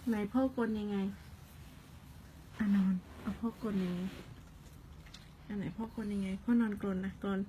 ไหนพ่อกลยังไงนอนเอาพ่อกลยังไงอันไหนพ่อกลยังไงพ่อนอนกลนนะกลน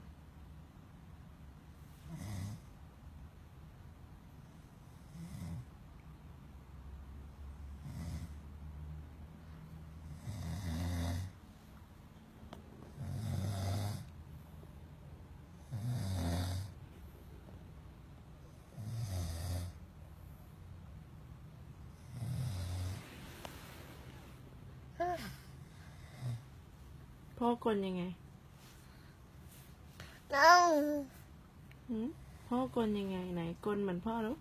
พ่อกลยังไงพ่อกลยังไงไหนกลเหมือนพ่อหรือ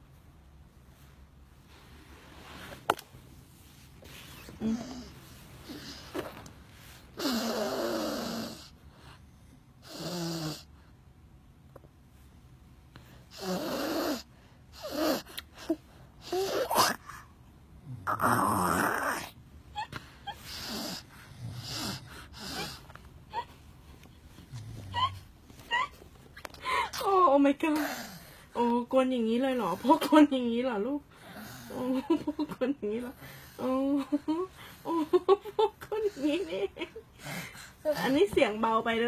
โอ้ my god โอ้กลอย่างนี้เลยเหรอพ่อกลอย่างนี้เหรอลูกโอ้พ่อกลอย่างนี้เหรอโอ้พ่อกลอย่างนี้นี่อันนี้เสียงเบาไป